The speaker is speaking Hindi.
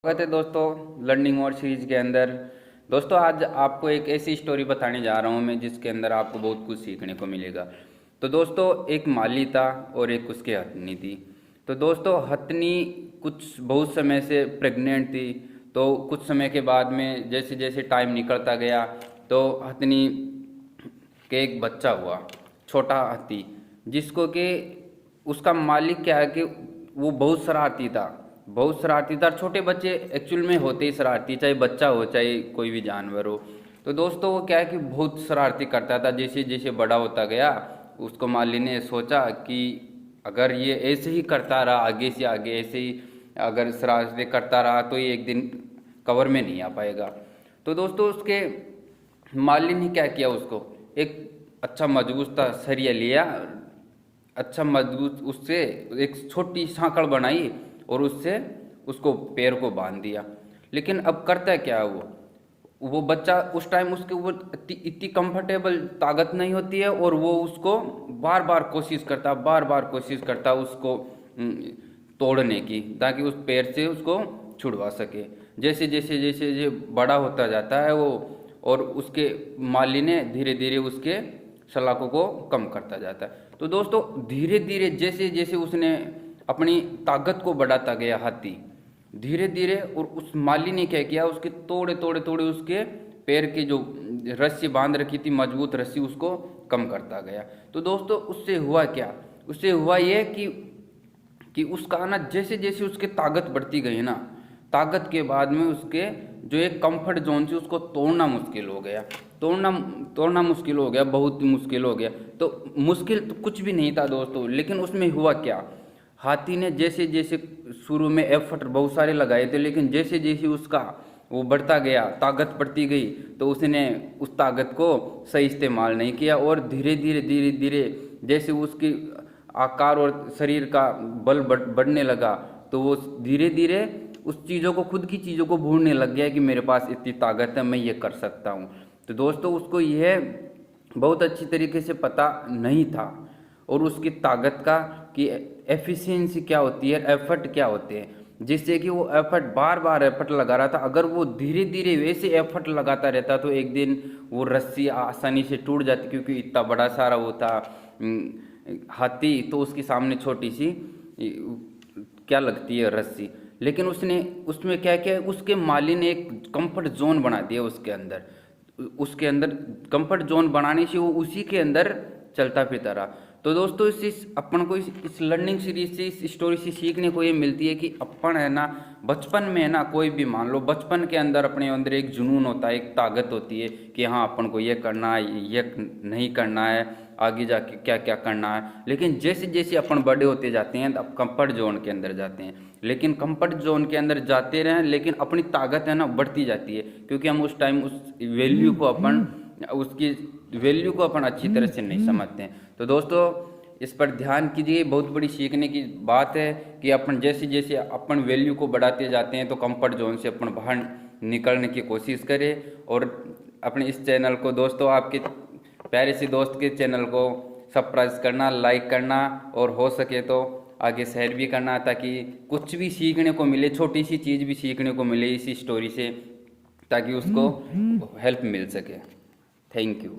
स्वागत है दोस्तों लर्निंग मोर सीरीज के अंदर। दोस्तों आज आपको एक ऐसी स्टोरी बताने जा रहा हूँ मैं जिसके अंदर आपको बहुत कुछ सीखने को मिलेगा। तो दोस्तों एक माली था और एक उसकी हथनी थी। तो दोस्तों हथनी कुछ बहुत समय से प्रेग्नेंट थी। तो कुछ समय के बाद में जैसे जैसे टाइम निकलता गया तो हथनी के एक बच्चा हुआ, छोटा हाथी, जिसको कि उसका मालिक क्या है कि वो बहुत शरारती था। बहुत शरारती था। छोटे बच्चे एक्चुअल में होते ही शरारती, चाहे बच्चा हो चाहे कोई भी जानवर हो। तो दोस्तों वो क्या है कि बहुत शरारती करता था। जैसे जैसे बड़ा होता गया उसको माली ने सोचा कि अगर ये ऐसे ही करता रहा, आगे से आगे ऐसे ही अगर शरारतें करता रहा तो ये एक दिन कवर में नहीं आ पाएगा। तो दोस्तों उसके माली ने क्या किया, उसको एक अच्छा मजबूत सा सरिया लिया, अच्छा मजबूत, उससे एक छोटी सांकड़ बनाई और उससे उसको पैर को बांध दिया। लेकिन अब करता क्या है वो बच्चा उस टाइम उसके ऊपर इतनी कंफर्टेबल ताकत नहीं होती है और वो उसको बार बार कोशिश करता उसको तोड़ने की, ताकि उस पैर से उसको छुड़वा सके। जैसे जैसे जैसे ये बड़ा होता जाता है वो, और उसके माली ने धीरे धीरे उसके सलाखों को कम करता जाता है। तो दोस्तों धीरे धीरे जैसे जैसे उसने अपनी ताकत को बढ़ाता गया हाथी, धीरे धीरे, और उस माली ने क्या किया, उसके तोड़े तोड़े तोड़े उसके पैर की जो रस्सी बांध रखी थी, मजबूत रस्सी, उसको कम करता गया। तो दोस्तों उससे हुआ क्या, उससे हुआ ये कि उसका ना जैसे जैसे उसकी ताकत बढ़ती गई ना, ताकत के बाद में उसके जो एक कंफर्ट जोन थी उसको तोड़ना मुश्किल हो गया। तोड़ना मुश्किल हो गया, बहुत ही मुश्किल हो गया। तो मुश्किल तो कुछ भी नहीं था दोस्तों, लेकिन उसमें हुआ क्या, हाथी ने जैसे जैसे शुरू में एफर्ट बहुत सारे लगाए थे, लेकिन जैसे जैसे उसका वो बढ़ता गया, ताकत बढ़ती गई, तो उसने उस ताकत को सही इस्तेमाल नहीं किया और धीरे धीरे धीरे धीरे जैसे उसकी आकार और शरीर का बल बढ़ने लगा, तो वो धीरे धीरे उस चीज़ों को, खुद की चीज़ों को भूलने लग गया कि मेरे पास इतनी ताकत है, मैं ये कर सकता हूँ। तो दोस्तों उसको यह बहुत अच्छी तरीके से पता नहीं था, और उसकी ताकत का कि एफिशिएंसी क्या होती है, एफर्ट क्या होते हैं, जिससे कि वो एफर्ट बार बार एफर्ट लगा रहा था। अगर वो धीरे धीरे वैसे एफर्ट लगाता रहता तो एक दिन वो रस्सी आसानी से टूट जाती, क्योंकि इतना बड़ा सारा वो था हाथी, तो उसके सामने छोटी सी क्या लगती है, रस्सी। लेकिन उसने उसमें क्या किया, उसके माली ने एक कंफर्ट जोन बना दिया उसके अंदर कंफर्ट जोन बनाने से वो उसी के अंदर चलता फिरता रहा। तो दोस्तों इस अपन को इस लर्निंग सीरीज से, इस स्टोरी से सीखने को ये मिलती है कि अपन है ना, बचपन में है ना, कोई भी मान लो बचपन के अंदर अपने अंदर एक जुनून होता है, एक ताकत होती है कि हाँ अपन को ये करना है, ये नहीं करना है, आगे जाके क्या क्या करना है। लेकिन जैसे जैसे अपन बड़े होते जाते हैं अब कंफर्ट जोन के अंदर जाते हैं, लेकिन कंफर्ट जोन के अंदर जाते रहें, लेकिन अपनी ताकत है ना बढ़ती जाती है, क्योंकि हम उस टाइम उस वैल्यू को अपन, उसकी वैल्यू को अपन अच्छी तरह से नहीं समझते हैं। तो दोस्तों इस पर ध्यान कीजिए, बहुत बड़ी सीखने की बात है कि अपन जैसे जैसे अपन वैल्यू को बढ़ाते जाते हैं तो कंफर्ट जोन से अपन बाहर निकलने की कोशिश करें। और अपने इस चैनल को दोस्तों, आपके प्यारे से दोस्त के चैनल को सब्सक्राइब करना, लाइक करना, और हो सके तो आगे शेयर भी करना, ताकि कुछ भी सीखने को मिले, छोटी सी चीज़ भी सीखने को मिले इसी स्टोरी से, ताकि उसको हेल्प मिल सके। Thank you.